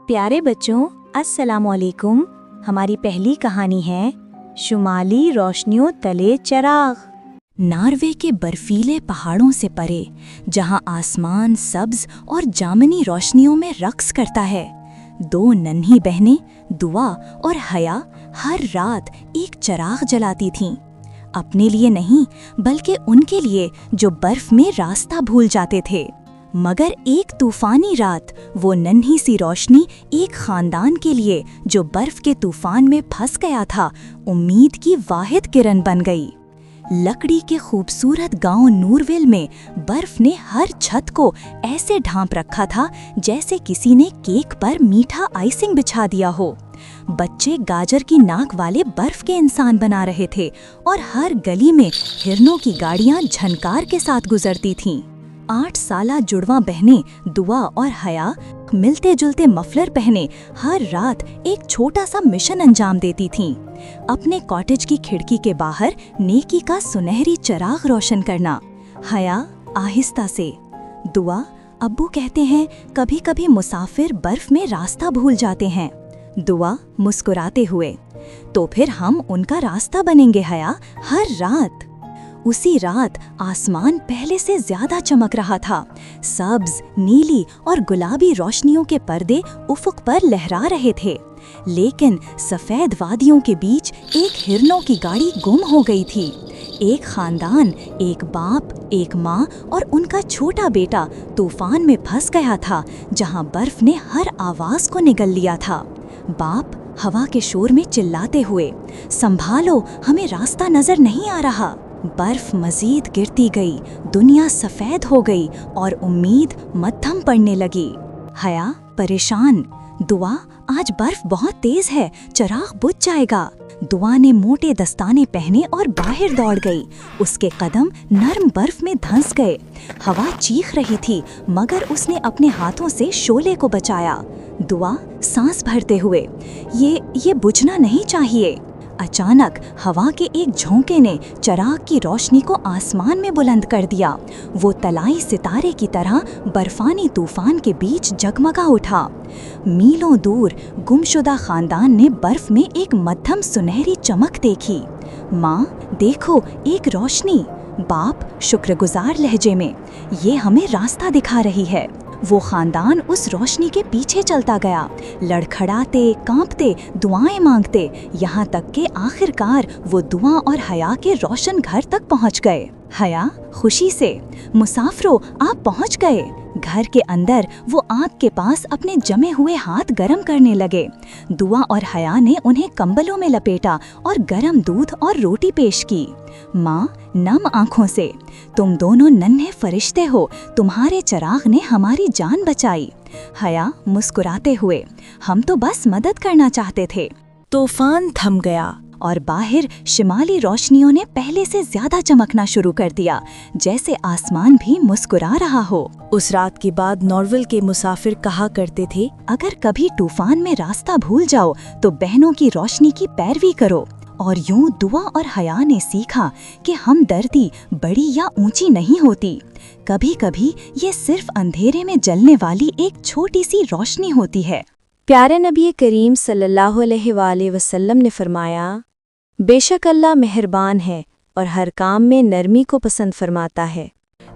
پیارے بچوں السلام علیکم۔ ہماری پہلی کہانی ہے شمالی روشنیوں تلے چراغ۔ ناروے کے برفیلے پہاڑوں سے پرے، جہاں آسمان سبز اور جامنی روشنیوں میں رقص کرتا ہے، دو ننھی بہنیں دعا اور حیا ہر رات ایک چراغ جلاتی تھیں، اپنے لیے نہیں بلکہ ان کے لیے جو برف میں راستہ بھول جاتے تھے۔ مگر ایک طوفانی رات وہ ننھی سی روشنی ایک خاندان کے لیے جو برف کے طوفان میں پھنس گیا تھا، امید کی واحد کرن بن گئی۔ لکڑی کے خوبصورت گاؤں نورویل میں برف نے ہر چھت کو ایسے ڈھانپ رکھا تھا جیسے کسی نے کیک پر میٹھا آئسنگ بچھا دیا ہو۔ بچے گاجر کی ناک والے برف کے انسان بنا رہے تھے اور ہر گلی میں ہرنوں کی گاڑیاں جھنکار کے ساتھ گزرتی تھیں۔ 8 سالہ جڑواں بہنیں دعا اور حیا ملتے جلتے مفلر پہنے ہر رات ایک چھوٹا سا مشن انجام دیتی تھیں، اپنے کاٹیج کی کھڑکی کے باہر نیکی کا سنہری چراغ روشن کرنا۔ حیا آہستہ سے، دعا ابو کہتے ہیں کبھی کبھی مسافر برف میں راستہ بھول جاتے ہیں۔ دعا مسکراتے ہوئے، تو پھر ہم ان کا راستہ بنیں گے حیا، ہر رات۔ اسی رات آسمان پہلے سے زیادہ چمک رہا تھا، سبز، نیلی اور گلابی روشنیوں کے پردے افق پر لہرا رہے تھے، لیکن سفید وادیوں کے بیچ ایک ہرنوں کی گاڑی گم ہو گئی تھی۔ ایک خاندان، ایک باپ، ایک ماں اور ان کا چھوٹا بیٹا طوفان میں پھنس گیا تھا، جہاں برف نے ہر آواز کو نگل لیا تھا۔ باپ ہوا کے شور میں چلاتے ہوئے، سنبھالو، ہمیں راستہ نظر نہیں آ رہا۔ برف مزید گرتی گئی، دنیا سفید ہو گئی اور امید مدھم پڑنے لگی۔ حیا پریشان، دعا آج برف بہت تیز ہے، چراغ بجھ جائے گا۔ دعا نے موٹے دستانے پہنے اور باہر دوڑ گئی، اس کے قدم نرم برف میں دھنس گئے۔ ہوا چیخ رہی تھی مگر اس نے اپنے ہاتھوں سے شعلے کو بچایا۔ دعا سانس بھرتے ہوئے، یہ بجھنا نہیں چاہیے۔ اچانک ہوا کے ایک جھونکے نے چراغ کی روشنی کو آسمان میں بلند کر دیا، وہ طلائی ستارے کی طرح برفانی طوفان کے بیچ جگمگا اٹھا۔ میلوں دور گمشدہ خاندان نے برف میں ایک مدھم سنہری چمک دیکھی۔ ماں دیکھو، ایک روشنی۔ باپ شکر گزار لہجے میں، یہ ہمیں راستہ دکھا رہی ہے۔ وہ خاندان اس روشنی کے پیچھے چلتا گیا، لڑکھڑاتے، کانپتے، دعائیں مانگتے، یہاں تک کہ آخرکار وہ دعا اور حیا کے روشن گھر تک پہنچ گئے۔ حیا خوشی سے، مسافروں آپ پہنچ گئے۔ گھر کے اندر وہ آگ کے پاس اپنے جمے ہوئے ہاتھ گرم کرنے لگے۔ دعا اور حیا نے انہیں کمبلوں میں لپیٹا اور گرم دودھ اور روٹی پیش کی۔ ماں نم آنکھوں سے، تم دونوں ننھے فرشتے ہو، تمہارے چراغ نے ہماری جان بچائی۔ حیا مسکراتے ہوئے، ہم تو بس مدد کرنا چاہتے تھے۔ طوفان تھم گیا اور باہر شمالی روشنیوں نے پہلے سے زیادہ چمکنا شروع کر دیا، جیسے آسمان بھی مسکرا رہا ہو۔ اس رات کے بعد نورویل کے مسافر کہا کرتے تھے، اگر کبھی طوفان میں راستہ بھول جاؤ تو بہنوں کی روشنی کی پیروی کرو۔ اور یوں دعا اور حیا نے سیکھا کہ ہمدردی بڑی یا اونچی نہیں ہوتی، کبھی کبھی یہ صرف اندھیرے میں جلنے والی ایک چھوٹی سی روشنی ہوتی ہے۔ پیارے نبی کریم صلی اللہ علیہ وآلہ وسلم نے فرمایا، بے شک اللہ مہربان ہے اور ہر کام میں نرمی کو پسند فرماتا ہے۔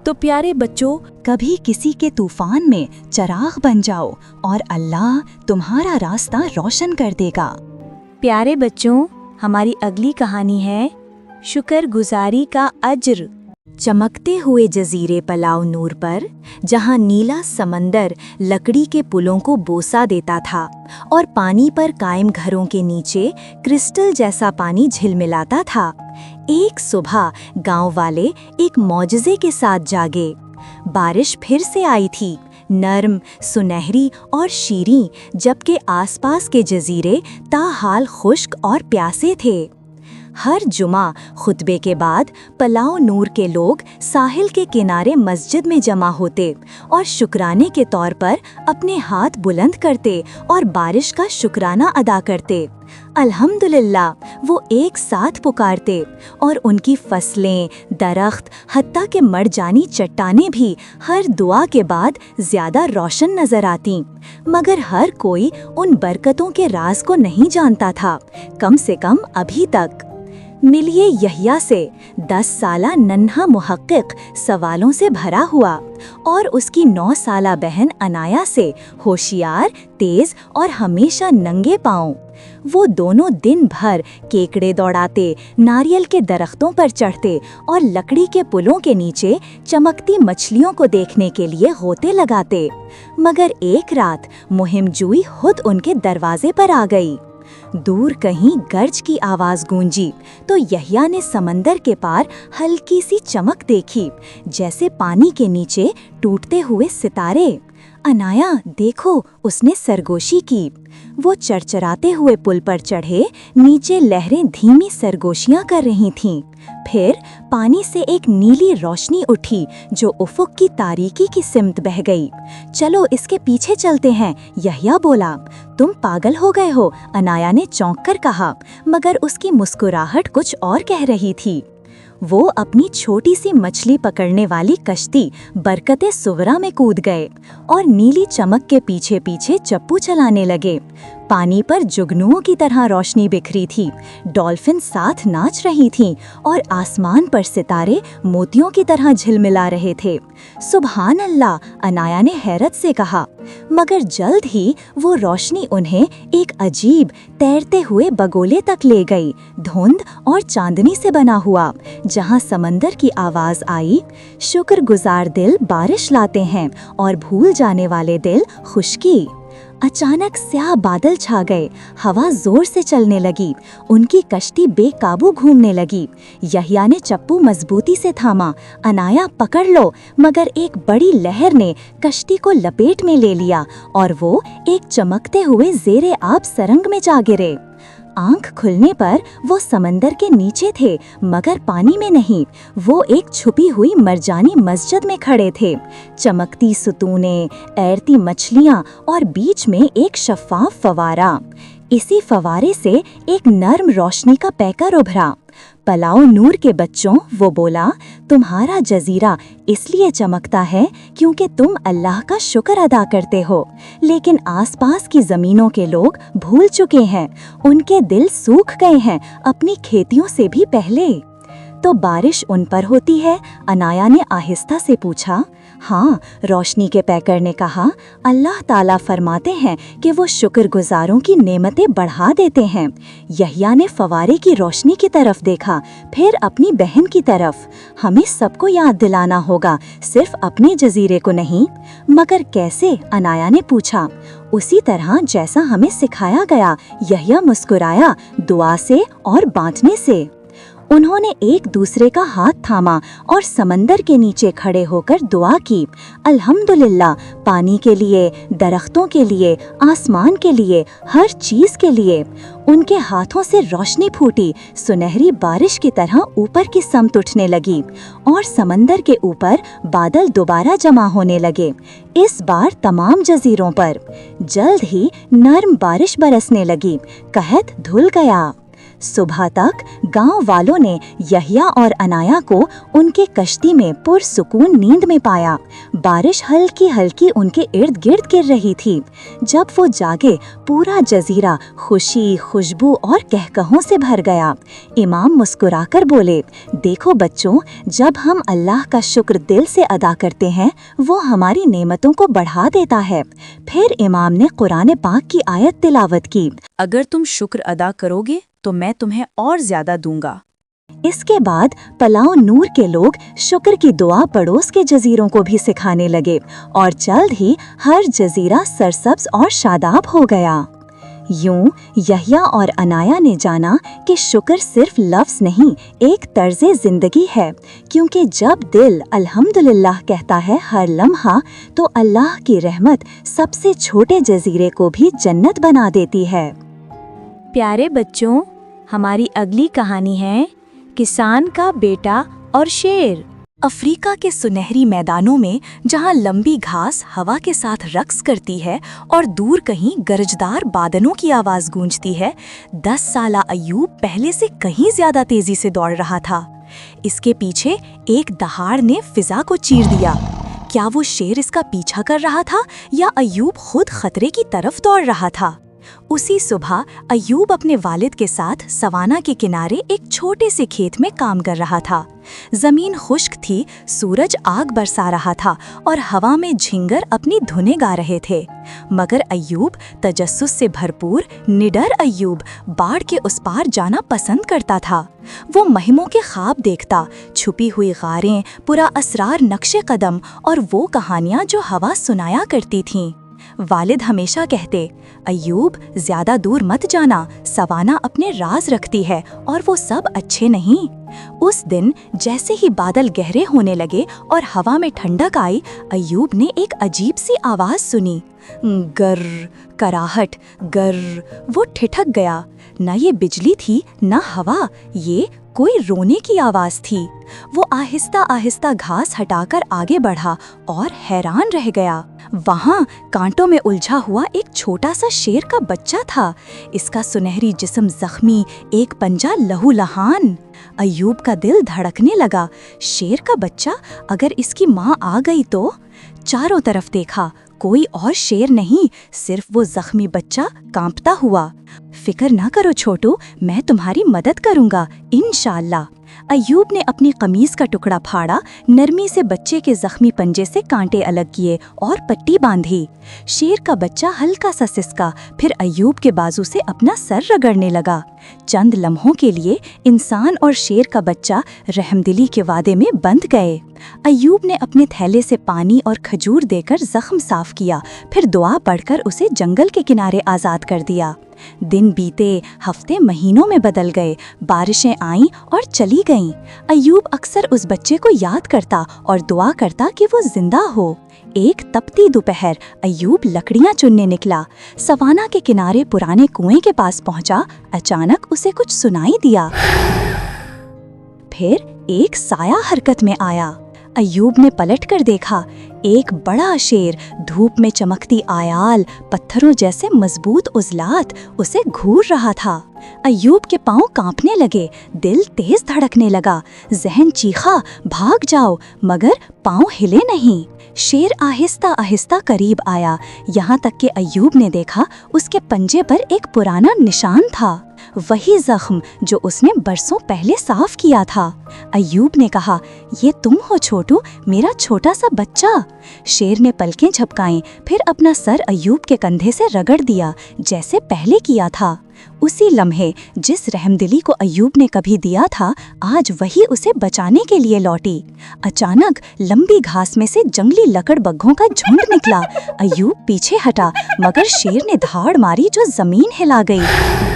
تو پیارے بچوں، کبھی کسی کے طوفان میں چراغ بن جاؤ اور اللہ تمہارا راستہ روشن کر دے گا۔ پیارے بچوں، ہماری اگلی کہانی ہے شکر گزاری کا اجر۔ چمکتے ہوئے جزیرے پلاؤ نور پر، جہاں نیلا سمندر لکڑی کے پلوں کو بوسہ دیتا تھا اور پانی پر قائم گھروں کے نیچے کرسٹل جیسا پانی جھلملاتا تھا، ایک صبح گاؤں والے ایک معجزے کے ساتھ جاگے۔ بارش پھر سے آئی تھی، نرم، سنہری اور شیریں، جبکہ آس پاس کے جزیرے تاحال خشک اور پیاسے تھے۔ ہر جمعہ خطبے کے بعد پلاؤ نور کے لوگ ساحل کے کنارے مسجد میں جمع ہوتے اور شکرانے کے طور پر اپنے ہاتھ بلند کرتے اور بارش کا شکرانہ ادا کرتے۔ अल्हम्दुलिल्लाह वो एक साथ पुकारते और उनकी फसलें, दरख्त, हत्ता के मर जानी चट्टानें भी हर दुआ के बाद ज़्यादा रोशन नज़र आती। मगर हर कोई उन बरकतों के राज को नहीं जानता था, कम से कम अभी तक। मिलिए यहिया से 10 साला नन्हा मुहक्किक सवालों से भरा हुआ और उसकी 9 साला बहन अनाया से होशियार, तेज और हमेशा नंगे पाँव। वो दोनों दिन भर केकड़े दौड़ाते, नारियल के दरख्तों पर चढ़ते और लकड़ी के पुलों के नीचे चमकती मछलियों को देखने के लिए गोते लगाते। मगर एक रात मुहिमजूई खुद उनके दरवाजे पर आ गई। दूर कहीं गर्ज की आवाज गूंजी तो यहिया ने समंदर के पार हल्की सी चमक देखी, जैसे पानी के नीचे टूटते हुए सितारे। अनाया देखो, उसने सरगोशी की। वो चरचराते हुए पुल पर चढ़े, नीचे लहरें धीमी सरगोशियां कर रही थीं। फिर पानी से एक नीली रोशनी उठी जो उफुक की तारीकी की सिमत बह गई। चलो इसके पीछे चलते हैं, यहिया बोला। तुम पागल हो गए हो, अनाया ने चौंक कर कहा, मगर उसकी मुस्कुराहट कुछ और कह रही थी। वो अपनी छोटी सी मछली पकड़ने वाली कश्ती बरकते सुवरा में कूद गए और नीली चमक के पीछे पीछे चप्पू चलाने लगे। पानी पर जुगनुओं की तरह रोशनी बिखरी थी, डॉल्फिन साथ नाच रही थीं और आसमान पर सितारे मोतियों की तरह झिलमिला रहे थे। सुभान अल्लाह, अनाया ने हैरत से कहा। मगर जल्द ही वो रोशनी उन्हें एक अजीब तैरते हुए बगोले तक ले गई, धुंध और चांदनी से बना हुआ, जहाँ समंदर की आवाज़ आई, शुक्रगुजार दिल बारिश लाते हैं और भूल जाने वाले दिल खुशकी। अचानक स्याह बादल छा गए, हवा जोर से चलने लगी, उनकी कश्ती बेकाबू घूमने लगी। यहिया ने चप्पू मजबूती से थामा, अनाया पकड़ लो, मगर एक बड़ी लहर ने कश्ती को लपेट में ले लिया और वो एक चमकते हुए ज़ेरे आब सरंग में जा गिरे। आंख खुलने पर वो समंदर के नीचे थे, मगर पानी में नहीं। वो एक छुपी हुई मरजानी मस्जिद में खड़े थे। चमकती सुतूनें, तैरती मछलियाँ और बीच में एक शफ़ाफ फवारा। इसी फवारे से एक नर्म रोशनी का पैकर उभरा। पलाओ नूर के बच्चों, वो बोला, तुम्हारा जजीरा इसलिए चमकता है क्योंकि तुम अल्लाह का शुक्र अदा करते हो, लेकिन आसपास की ज़मीनों के लोग भूल चुके हैं, उनके दिल सूख गए हैं अपनी खेतियों से भी पहले। तो बारिश उन पर होती है? अनाया ने आहिस्ता से पूछा। हाँ, रोशनी के पैकर ने कहा, अल्लाह ताला फरमाते हैं कि वो शुक्रगुजारों की नेमतें बढ़ा देते हैं। यहिया ने फवारे की रोशनी की तरफ देखा, फिर अपनी बहन की तरफ। हमें सबको याद दिलाना होगा, सिर्फ अपने जजीरे को नहीं। मगर कैसे? अनाया ने पूछा। उसी तरह जैसा हमें सिखाया गया, यहिया मुस्कुराया, दुआ से और बांटने से। उन्होंने एक दूसरे का हाथ थामा और समंदर के नीचे खड़े होकर दुआ की, अल्हम्दुलिल्लाह, पानी के लिए, दरख्तों के लिए, आसमान के लिए, हर चीज़ के लिए। उनके हाथों से रोशनी फूटी, सुनहरी बारिश की तरह ऊपर की समत उठने लगी और समंदर के ऊपर बादल दोबारा जमा होने लगे, इस बार तमाम जजीरों पर। जल्द ही नर्म बारिश बरसने लगी, कहत धुल गया। सुबह तक गांव वालों ने यहिया और अनाया को उनके कश्ती में पुरसुकून नींद में पाया। बारिश हल्की हल्की उनके इर्द गिर्द गिर रही थी। जब वो जागे, पूरा जजीरा खुशी, खुशबू और कहकहों से भर गया। इमाम मुस्कुराकर बोले, देखो बच्चों, जब हम अल्लाह का शुक्र दिल से अदा करते हैं, वो हमारी नेमतों को बढ़ा देता है। फिर इमाम ने कुरान पाक की आयत तिलावत की, अगर तुम शुक्र अदा करोगे तो मैं तुम्हें और ज्यादा दूंगा। इसके बाद पलाओ नूर के लोग शुक्र की दुआ पड़ोस के जजीरों को भी सिखाने लगे और जल्द ही हर जजीरा सरसब्ज और शादाब हो गया। यूं यहिया और अनाया ने जाना कि शुक्र सिर्फ लफ्ज़ नहीं, एक तर्ज़े ज़िंदगी है, क्योंकि जब दिल अल्हम्दुलिल्लाह कहता है हर लम्हा, तो अल्लाह की रहमत सबसे छोटे जजीरे को भी जन्नत बना देती है। प्यारे बच्चों, हमारी अगली कहानी है किसान का बेटा और शेर। अफ्रीका के सुनहरी मैदानों में जहां लंबी घास हवा के साथ रक्स करती है और दूर कहीं गरजदार बादलों की आवाज गूंजती है, 10 साला अय्यूब पहले से कहीं ज्यादा तेजी से दौड़ रहा था। इसके पीछे एक दहाड़ ने फिजा को चीर दिया। क्या वो शेर इसका पीछा कर रहा था या अय्यूब खुद खतरे की तरफ दौड़ रहा था? उसी सुबह अय्यूब अपने वालिद के साथ सवाना के किनारे एक छोटे से खेत में काम कर रहा था। जमीन खुश्क थी, सूरज आग बरसा रहा था और हवा में झिंगर अपनी धुनें गा रहे थे। मगर अय्यूब तजस्सुस से भरपूर निडर अय्यूब बाढ़ के उस पार जाना पसंद करता था। वो महिमों के ख्वाब देखता, छुपी हुई गारें, पुरा असरार नक्शे कदम और वो कहानियां जो हवा सुनाया करती थीं। वालिद हमेशा कहते, अय्यूब ज्यादा दूर मत जाना, सवाना अपने राज रखती है और वो सब अच्छे नहीं। उस दिन जैसे ही बादल गहरे होने लगे और हवा में ठंडक आई, अय्यूब ने एक अजीब सी आवाज सुनी। गर्र, कराहट, गर्र। वो ठिठक गया। न ये बिजली थी न हवा, ये कोई रोने की आवाज थी। वो आहिस्ता आहिस्ता घास हटाकर आगे बढ़ा और हैरान रह गया। वहाँ कांटों में उलझा हुआ एक छोटा सा शेर का बच्चा था। इसका सुनहरी जिस्म जख्मी, एक पंजा लहूलुहान। अय्यूब का दिल धड़कने लगा। शेर का बच्चा, अगर इसकी माँ आ गई तो? चारों तरफ देखा, कोई और शेर नहीं, सिर्फ वो जख्मी बच्चा कांपता हुआ। फिक्र ना करो छोटू, मैं तुम्हारी मदद करूंगा इंशाअल्लाह। अय्यूब ने अपनी कमीज का टुकड़ा फाड़ा, नरमी से बच्चे के जख्मी पंजे से कांटे अलग किए और पट्टी बांधी। शेर का बच्चा हल्का सा सिसका, फिर अय्यूब के बाजू से अपना सर रगड़ने लगा। चंद लम्हों के लिए इंसान और शेर का बच्चा रहमदिली के वादे में बंध गए। अय्यूब ने अपने थैले से पानी और खजूर देकर जख्म साफ किया, फिर दुआ पढ़कर उसे जंगल के किनारे आज़ाद कर दिया। दिन बीते, हफ्ते महीनों में बदल गए, बारिशें आईं और चली गईं। अय्यूब अक्सर उस बच्चे को याद करता और दुआ करता कि वो जिंदा हो। एक तपती दोपहर अय्यूब लकड़ियां चुनने निकला। सवाना के किनारे पुराने कुएं के पास पहुंचा। अचानक उसे कुछ सुनाई दिया। फिर एक साया हरकत में आया। अय्यूब ने पलटकर देखा। एक बड़ा शेर, धूप में चमकती आयाल, पत्थरों जैसे मजबूत उजलात, उसे घूर रहा था। अय्यूब के पांव कांपने लगे, दिल तेज धड़कने लगा। जहन चीखा, भाग जाओ, मगर पांव हिले नहीं। शेर आहिस्ता आहिस्ता करीब आया, यहाँ तक कि अय्यूब ने देखा उसके पंजे पर एक पुराना निशान था, वही जख्म जो उसने बरसों पहले साफ किया था। अय्यूब ने कहा, ये तुम हो छोटू, मेरा छोटा सा बच्चा। शेर ने पलकें झपकाईं, फिर अपना सर अय्यूब के कंधे से रगड़ दिया जैसे पहले किया था। उसी लम्हे जिस रहमदिली को अय्यूब ने कभी दिया था, आज वही उसे बचाने के लिए लौटी। अचानक लंबी घास में से जंगली लकड़बग्घों का झुंड निकला। अय्यूब पीछे हटा, मगर शेर ने धाड़ मारी जो जमीन हिला गई।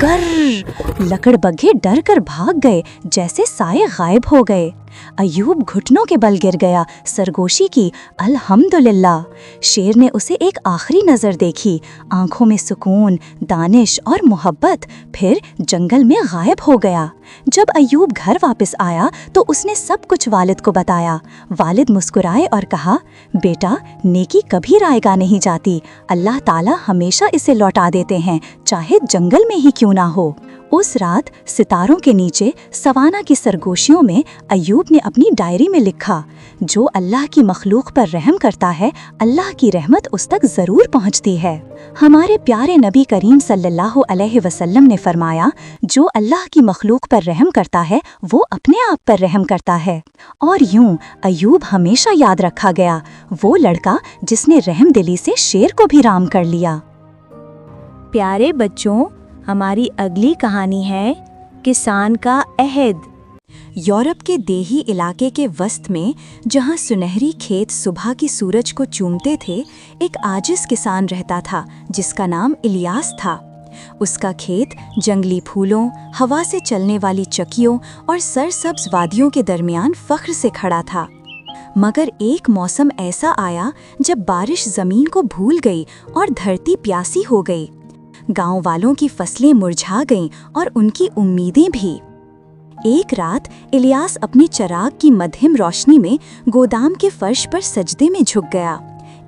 गर्र! लकड़बग्घे डर कर भाग गए, जैसे साए गायब हो गए। अय्यूब घुटनों के बल गिर गया, सरगोशी की, अल्हम्दुलिल्लाह। शेर ने उसे एक आखिरी नज़र देखी, आंखों में सुकून, दानिश और मोहब्बत, फिर जंगल में गायब हो गया। जब अय्यूब घर वापस आया तो उसने सब कुछ वालिद को बताया। वालिद मुस्कुराए और कहा, बेटा, नेकी कभी रायगा नहीं जाती, अल्लाह ताला हमेशा इसे लौटा देते हैं, चाहे जंगल में ही क्यों ना हो। उस रात सितारों के नीचे सवाना की सरगोशियों में अय्यूब ने अपनी डायरी में लिखा, जो अल्लाह की मखलूक पर रहम करता है, अल्लाह की रहमत उस तक ज़रूर पहुंचती है। हमारे प्यारे नबी करीम सल्लल्लाहु अलैहि वसल्लम ने फरमाया, जो अल्लाह की मखलूक पर रहम करता है वो अपने आप पर रहम करता है। और यूं अय्यूब हमेशा याद रखा गया, वो लड़का जिसने रहमदिली से शेर को भी राम कर लिया। प्यारे बच्चों, हमारी अगली कहानी है किसान का अहद। यूरोप के देही इलाके के वस्त में, जहां सुनहरी खेत सुबह की सूरज को चूमते थे, एक आजिज किसान रहता था जिसका नाम इलियास था। उसका खेत जंगली फूलों, हवा से चलने वाली चक्कियों और सरसब्ज वादियों के दरमियान फख्र से खड़ा था। मगर एक मौसम ऐसा आया जब बारिश जमीन को भूल गई और धरती प्यासी हो गई। गांव वालों की फसलें मुरझा गईं और उनकी उम्मीदें भी। एक रात इलियास अपने चिराग की मध्यम रोशनी में गोदाम के फर्श पर सजदे में झुक गया।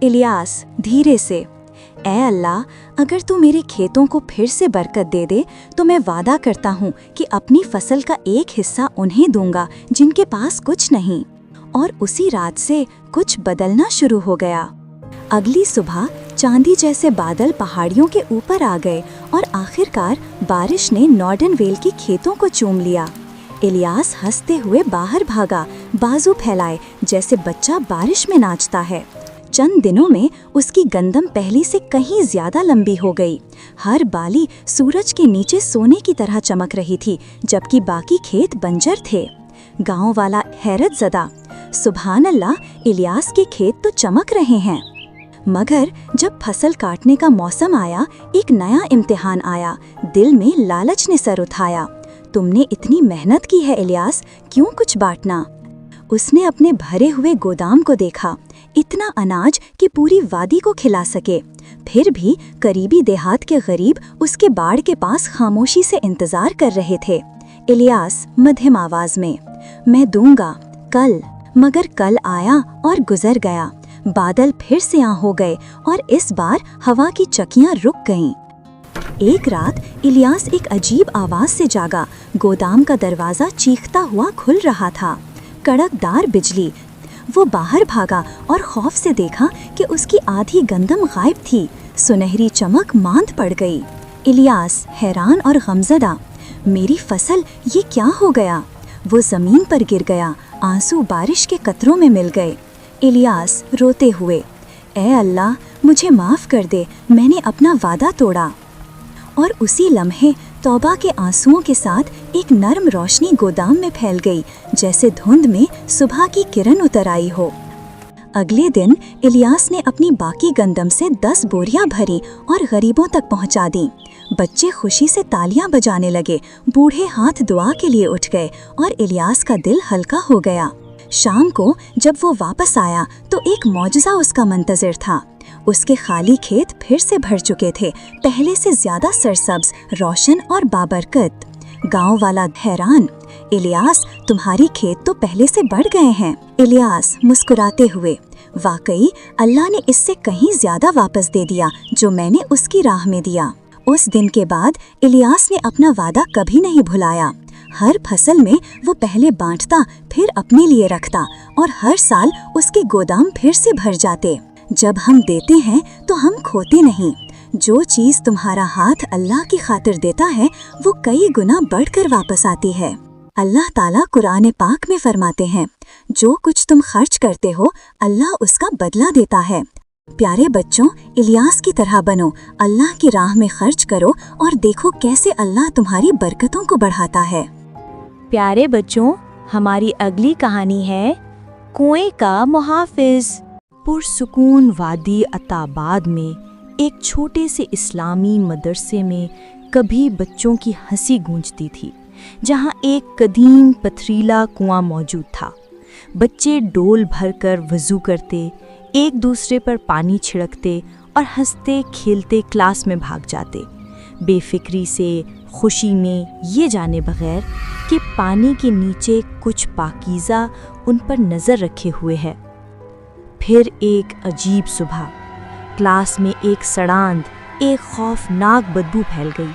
इलियास धीरे से, ऐ अल्लाह, अगर तू मेरे खेतों को फिर से बरकत दे दे तो मैं वादा करता हूँ कि अपनी फसल का एक हिस्सा उन्हें दूंगा जिनके पास कुछ नहीं। और उसी रात से कुछ बदलना शुरू हो गया। अगली सुबह चांदी जैसे बादल पहाड़ियों के ऊपर आ गए और आखिरकार बारिश ने नॉर्डन वेल की खेतों को चूम लिया। इलियास हंसते हुए बाहर भागा, बाजू फैलाए जैसे बच्चा बारिश में नाचता है। चंद दिनों में उसकी गंदम पहले से कहीं ज्यादा लंबी हो गई। हर बाली सूरज के नीचे सोने की तरह चमक रही थी, जबकि बाकी खेत बंजर थे। गांव वाला हैरत ज़दा, सुभान अल्लाह, इलियास के खेत तो चमक रहे हैं। मगर जब फसल काटने का मौसम आया, एक नया इम्तिहान आया। दिल में लालच ने सर उठाया। तुमने इतनी मेहनत की है इलियास, क्यों कुछ बांटना? उसने अपने भरे हुए गोदाम को देखा, इतना अनाज कि पूरी वादी को खिला सके। फिर भी करीबी देहात के गरीब उसके बाड़ के पास खामोशी से इंतजार कर रहे थे। इलियास मध्यम आवाज में, मैं दूंगा कल। मगर कल आया और गुजर गया। बादल फिर से आ हो गए और इस बार हवा की चकियां रुक गईं। एक रात इलियास एक अजीब आवाज से जागा। गोदाम का दरवाजा चीखता हुआ खुल रहा था। कड़कदार बिजली। वो बाहर भागा और खौफ से देखा कि उसकी आधी गंदम गायब थी। सुनहरी चमक मांद पड़ गई। इलियास हैरान और गमज़दा, मेरी फसल, ये क्या हो गया? वो जमीन पर गिर गया। आंसू बारिश के कतरों में मिल गए। इलियास रोते हुए, ऐ अल्लाह, मुझे माफ़ कर दे, मैंने अपना वादा तोड़ा। और उसी लम्हे तौबा के आंसुओं के साथ एक नरम रोशनी गोदाम में फैल गई, जैसे धुंध में सुबह की किरण उतर आई हो। अगले दिन इलियास ने अपनी बाकी गंदम से 10 बोरियां भरी और गरीबों तक पहुंचा दी। बच्चे खुशी से तालियां बजाने लगे, बूढ़े हाथ दुआ के लिए उठ गए और इलियास का दिल हल्का हो गया। शाम को जब वो वापस आया तो एक मौजज़ा उसका मंतज़र था। उसके खाली खेत फिर से भर चुके थे, पहले से ज्यादा सरसब्ज, रोशन और बाबरकत। गांव वाला हैरान, इलियास, तुम्हारी खेत तो पहले से बढ़ गए हैं। इलियास मुस्कुराते हुए, वाकई अल्लाह ने इससे कहीं ज्यादा वापस दे दिया जो मैंने उसकी राह में दिया। उस दिन के बाद इलियास ने अपना वादा कभी नहीं भुलाया। हर फसल में वो पहले बांटता, फिर अपने लिए रखता और हर साल उसके गोदाम फिर से भर जाते। जब हम देते हैं तो हम खोते नहीं। जो चीज़ तुम्हारा हाथ अल्लाह की खातिर देता है वो कई गुना बढ़कर वापस आती है। अल्लाह ताला कुरान पाक में फरमाते हैं, जो कुछ तुम खर्च करते हो अल्लाह उसका बदला देता है। प्यारे बच्चों, इलियास की तरह बनो, अल्लाह की राह में खर्च करो और देखो कैसे अल्लाह तुम्हारी बरकतों को बढ़ाता है। प्यारे बच्चों, हमारी अगली कहानी है कुएं का मुहाफिज। पुरसुकून वादी अताबाद में एक छोटे से इस्लामी मदरसे में कभी बच्चों की हंसी गूंजती थी, जहां एक कदीम पथरीला कुआं मौजूद था। बच्चे डोल भरकर वज़ू करते, एक दूसरे पर पानी छिड़कते और हंसते खेलते क्लास में भाग जाते, बेफिक्री से, खुशी में, ये जाने बगैर कि पानी के नीचे कुछ पाकीज़ा उन पर नज़र रखे हुए है। फिर एक अजीब सुबह क्लास में एक सड़ांध, एक खौफनाक बदबू फैल गई।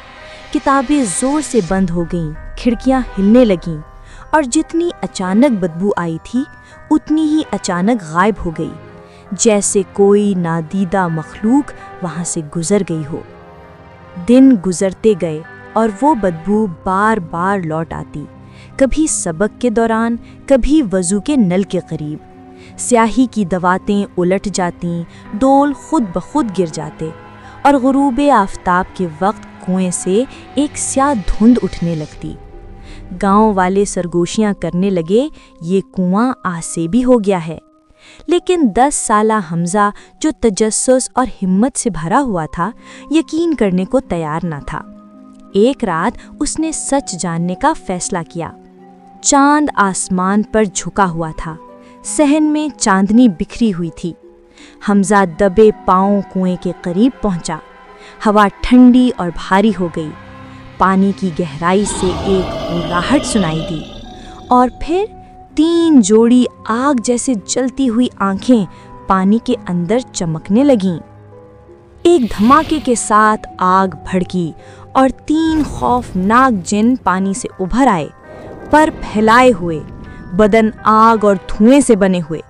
किताबें ज़ोर से बंद हो गईं, खिड़कियां हिलने लगीं और जितनी अचानक बदबू आई थी उतनी ही अचानक गायब हो गई, जैसे कोई नादीदा मखलूक वहाँ से गुजर गई हो। दिन गुजरते गए और वो बदबू बार बार लौट आती, कभी सबक के दौरान, कभी वज़ू के नल के करीब। स्याही की दवातें उलट जातीं, डोल खुद ब खुद गिर जाते और गुरूब आफताब के वक्त कुएं से एक स्याह धुंध उठने लगती। गांव वाले सरगोशियां करने लगे, ये कुआं आसेबी हो गया है। लेकिन 10 साला हमजा, जो तजस्सुस और हिम्मत से भरा हुआ था, यकीन करने को तैयार न था। एक रात उसने सच जानने का फैसला किया। चांद आसमान पर झुका हुआ था, सहन में चांदनी बिखरी हुई थी। हमजा दबे पांव कुएं के करीब पहुंचा। हवा ठंडी और भारी हो गई। پانی کی گہرائی سے ایک ہراہٹ سنائی دی، اور پھر 3 جوڑی آگ جیسے جلتی ہوئی آنکھیں پانی کے اندر چمکنے لگیں۔ ایک دھماکے کے ساتھ آگ بھڑکی اور 3 خوفناک جن پانی سے ابھر آئے، پر پھیلائے ہوئے، بدن آگ اور دھوئیں سے بنے ہوئے۔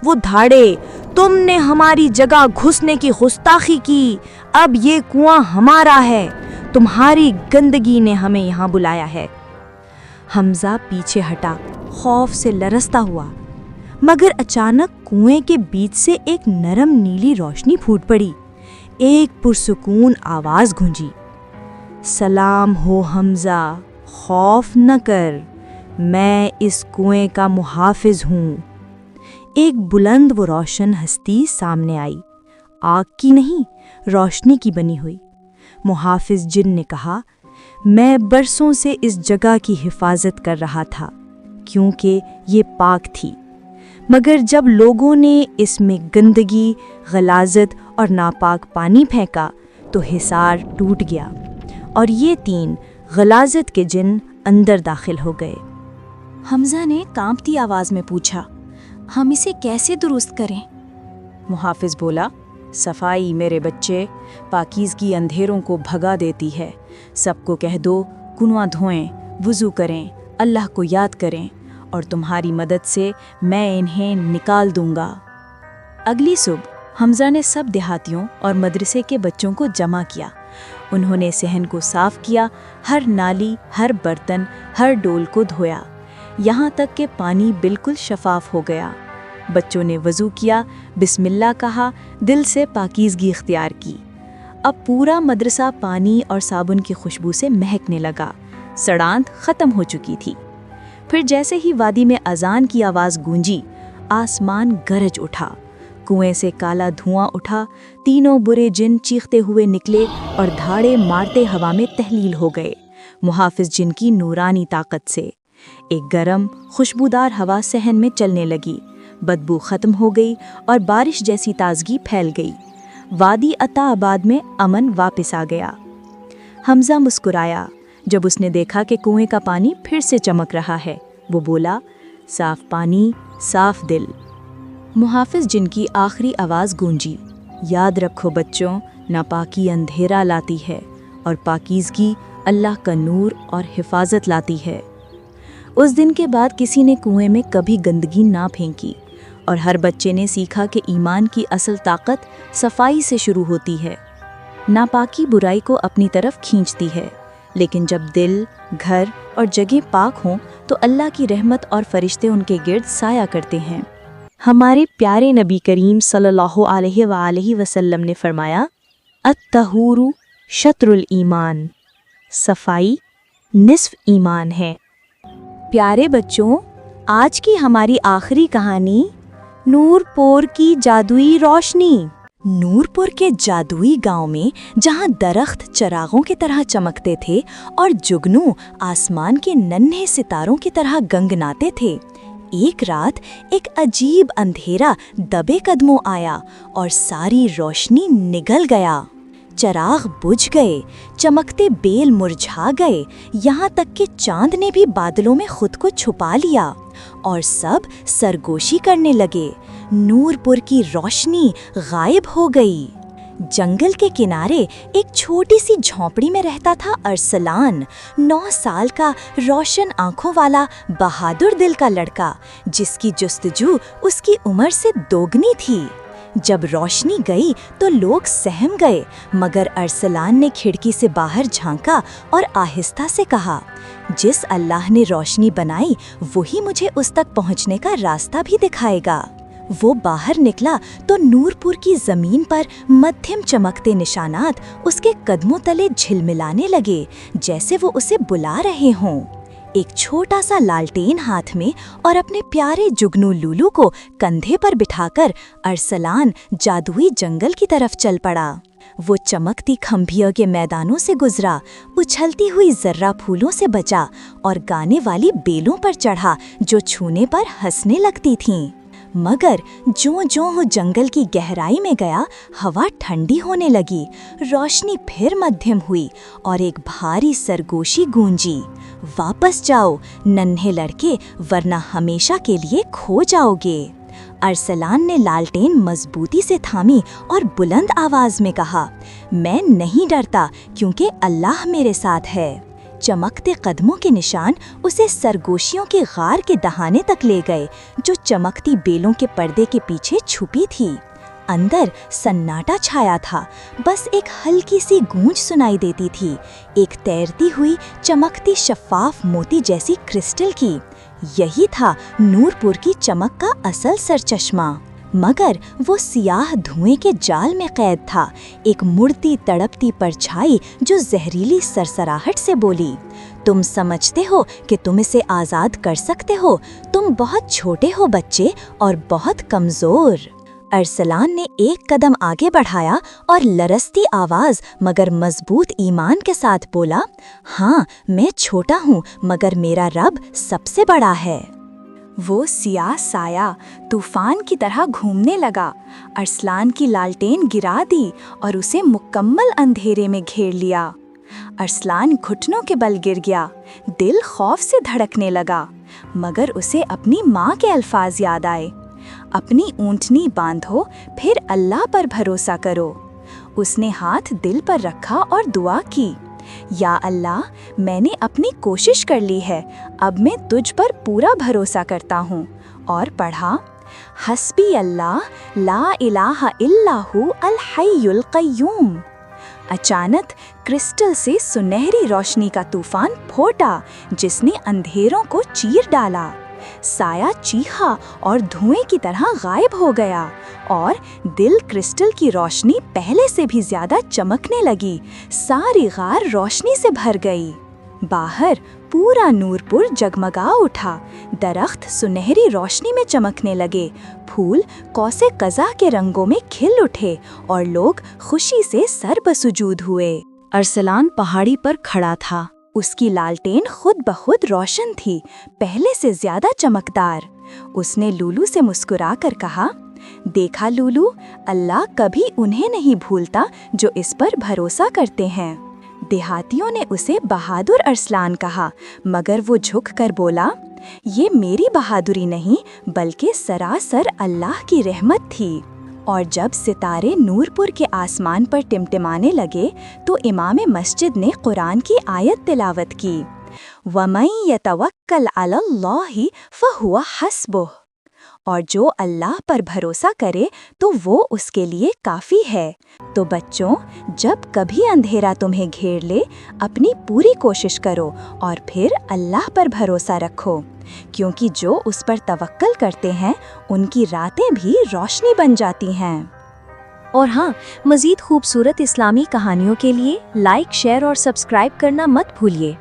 وہ دھاڑے، تم نے ہماری جگہ گھسنے کی گستاخی کی، اب یہ کنواں ہمارا ہے، تمہاری گندگی نے ہمیں یہاں بلایا ہے۔ حمزہ پیچھے ہٹا، خوف سے لرزتا ہوا، مگر اچانک کنویں کے بیچ سے ایک نرم نیلی روشنی پھوٹ پڑی۔ ایک پرسکون آواز گونجی، سلام ہو حمزہ، خوف نہ کر، میں اس کنویں کا محافظ ہوں۔ ایک بلند و روشن ہستی سامنے آئی، آگ کی نہیں، روشنی کی بنی ہوئی۔ محافظ جن نے کہا، میں برسوں سے اس جگہ کی حفاظت کر رہا تھا کیونکہ یہ پاک تھی، مگر جب لوگوں نے اس میں گندگی، غلاظت اور ناپاک پانی پھینکا تو حصار ٹوٹ گیا اور یہ 3 غلاظت کے جن اندر داخل ہو گئے۔ حمزہ نے کانپتی آواز میں پوچھا، ہم اسے کیسے درست کریں؟ محافظ بولا، صفائی میرے بچے، پاکیزگی اندھیروں کو بھگا دیتی ہے۔ سب کو کہہ دو کنواں دھوئیں، وضو کریں، اللہ کو یاد کریں، اور تمہاری مدد سے میں انہیں نکال دوں گا۔ اگلی صبح حمزہ نے سب دیہاتیوں اور مدرسے کے بچوں کو جمع کیا۔ انہوں نے صحن کو صاف کیا، ہر نالی، ہر برتن، ہر ڈول کو دھویا، یہاں تک کہ پانی بالکل شفاف ہو گیا۔ بچوں نے وضو کیا، بسم اللہ کہا، دل سے پاکیزگی اختیار کی۔ اب پورا مدرسہ پانی اور صابن کی خوشبو سے مہکنے لگا، سڑانت ختم ہو چکی تھی۔ پھر جیسے ہی وادی میں اذان کی آواز گونجی، آسمان گرج اٹھا، کنویں سے کالا دھواں اٹھا، 3 برے جن چیختے ہوئے نکلے اور دھاڑے مارتے ہوا میں تحلیل ہو گئے، محافظ جن کی نورانی طاقت سے۔ ایک گرم، خوشبودار ہوا صحن میں چلنے لگی، بدبو ختم ہو گئی اور بارش جیسی تازگی پھیل گئی۔ وادی عطا آباد میں امن واپس آ گیا۔ حمزہ مسکرایا جب اس نے دیکھا کہ کنویں کا پانی پھر سے چمک رہا ہے۔ وہ بولا، صاف پانی، صاف دل۔ محافظ جن کی آخری آواز گونجی، یاد رکھو بچوں، ناپاکی اندھیرا لاتی ہے اور پاکیزگی اللہ کا نور اور حفاظت لاتی ہے۔ اس دن کے بعد کسی نے کنویں میں کبھی گندگی نہ پھینکی، اور ہر بچے نے سیکھا کہ ایمان کی اصل طاقت صفائی سے شروع ہوتی ہے۔ ناپاکی برائی کو اپنی طرف کھینچتی ہے، لیکن جب دل، گھر اور جگہ پاک ہوں تو اللہ کی رحمت اور فرشتے ان کے گرد سایہ کرتے ہیں۔ ہمارے پیارے نبی کریم صلی اللہ علیہ وآلہ وسلم نے فرمایا، الطہور شطر الایمان، صفائی نصف ایمان ہے۔ پیارے بچوں، آج کی ہماری آخری کہانی نور پور کی جادوئی روشنی۔ نور پور کے جادوئی گاؤں میں جہاں درخت چراغوں کی طرح چمکتے تھے اور جگنو آسمان کے ننھے ستاروں کی طرح گنگناتے تھے، ایک رات ایک عجیب اندھیرا دبے قدموں آیا اور ساری روشنی نگل گیا۔ چراغ بجھ گئے، چمکتے بیل مرجھا گئے، یہاں تک کہ چاند نے بھی بادلوں میں خود کو چھپا لیا اور سب سرگوشی کرنے لگے۔ نور پور کی روشنی غائب ہو گئی۔ جنگل کے کنارے ایک چھوٹی سی جھونپڑی میں رہتا تھا ارسلان، 9 سال کا روشن آنکھوں والا بہادر دل کا لڑکا، جس کی جستجو اس کی عمر سے دوگنی تھی۔ جب روشنی گئی تو لوگ سہم گئے، مگر ارسلان نے کھڑکی سے باہر جھانکا اور آہستہ سے کہا، جس اللہ نے روشنی بنائی وہی مجھے اس تک پہنچنے کا راستہ بھی دکھائے گا۔ وہ باہر نکلا تو نور پور کی زمین پر مدھم چمکتے نشانات اس کے قدموں تلے جھلملانے لگے، جیسے وہ اسے بلا رہے ہوں۔ ایک چھوٹا سا لالٹین ہاتھ میں اور اپنے پیارے جگنو لولو کو کندھے پر بٹھا کر ارسلان جادوئی جنگل کی طرف چل پڑا۔ وہ چمکتی کھمبیوں کے میدانوں سے گزرا، اچھلتی ہوئی ذرہ پھولوں سے بچا اور گانے والی بیلوں پر چڑھا جو چھونے پر ہنسنے لگتی تھیں۔ मगर ज्यों-ज्यों जंगल की गहराई में गया, हवा ठंडी होने लगी, रोशनी फिर मध्यम हुई और एक भारी सरगोशी गूंजी। वापस जाओ नन्हे लड़के, वरना हमेशा के लिए खो जाओगे। अरसलान ने लालटेन मजबूती से थामी और बुलंद आवाज में कहा, मैं नहीं डरता क्योंकि अल्लाह मेरे साथ है। चमकते कदमों के निशान उसे सरगोशियों के गार के दहाने तक ले गए, जो चमकती बेलों के पर्दे के पीछे छुपी थी। अंदर सन्नाटा छाया था, बस एक हल्की सी गूंज सुनाई देती थी, एक तैरती हुई चमकती शफ़ाफ मोती जैसी क्रिस्टल की। यही था नूरपुर की चमक का असल सरचश्मा। मगर वो सियाह धुएं के जाल में कैद था, एक मुड़ती तड़पती परछाई जो जहरीली सरसराहट से बोली, तुम समझते हो कि तुम इसे आज़ाद कर सकते हो? तुम बहुत छोटे हो बच्चे और बहुत कमज़ोर। अरसलान ने एक कदम आगे बढ़ाया और लरसती आवाज़ मगर मजबूत ईमान के साथ बोला, हाँ मैं छोटा हूँ मगर मेरा रब सबसे बड़ा है। वो सियाह साया तूफान की तरह घूमने लगा, अरसलान की लालटेन गिरा दी और उसे मुकम्मल अंधेरे में घेर लिया। अरसलान घुटनों के बल गिर गया, दिल खौफ से धड़कने लगा, मगर उसे अपनी माँ के अल्फाज याद आए, अपनी ऊँटनी बांधो फिर अल्लाह पर भरोसा करो। उसने हाथ दिल पर रखा और दुआ की, या अल्लाह, मैंने अपनी कोशिश कर ली है, अब मैं तुझ पर पूरा भरोसा करता हूँ। और पढ़ा, हस्बी अल्लाह ला इलाहा इल्लाहु अल हय्युल क़य्यूम। अचानक क्रिस्टल से सुनहरी रोशनी का तूफान फूटा, जिसने अंधेरों को चीर डाला। साया चीखा और धुएं की तरह गायब हो गया और दिल क्रिस्टल की रोशनी पहले से भी ज्यादा चमकने लगी। सारी गार रोशनी से भर गई। बाहर पूरा नूरपुर जगमगा उठा, दरख्त सुनहरी रोशनी में चमकने लगे, फूल कौसे कज़ा के रंगों में खिल उठे और लोग खुशी से सर बसुजूद हुए। अरसलान पहाड़ी पर खड़ा था, उसकी लालटेन खुद ब खुद रोशन थी, पहले से ज्यादा चमकदार। उसने लूलू से मुस्कुराकर कहा, देखा लूलू, अल्लाह कभी उन्हें नहीं भूलता जो इस पर भरोसा करते हैं। देहातियों ने उसे बहादुर अरसलान कहा, मगर वो झुक कर बोला, ये मेरी बहादुरी नहीं बल्कि सरासर अल्लाह की रहमत थी। और जब सितारे नूरपुर के आसमान पर टिमटिमाने लगे तो इमाम मस्जिद ने कुरान की आयत तिलावत की, वमन यतवक्कल अलल्लाहि फहुवा हस्बुह। और जो अल्लाह पर भरोसा करे तो वो उसके लिए काफ़ी है। तो बच्चों, जब कभी अंधेरा तुम्हें घेर ले, अपनी पूरी कोशिश करो और फिर अल्लाह पर भरोसा रखो, क्योंकि जो उस पर तवक्कल करते हैं उनकी रातें भी रोशनी बन जाती हैं। और हाँ, मज़ीद खूबसूरत इस्लामी कहानियों के लिए लाइक, शेयर और सब्सक्राइब करना मत भूलिए।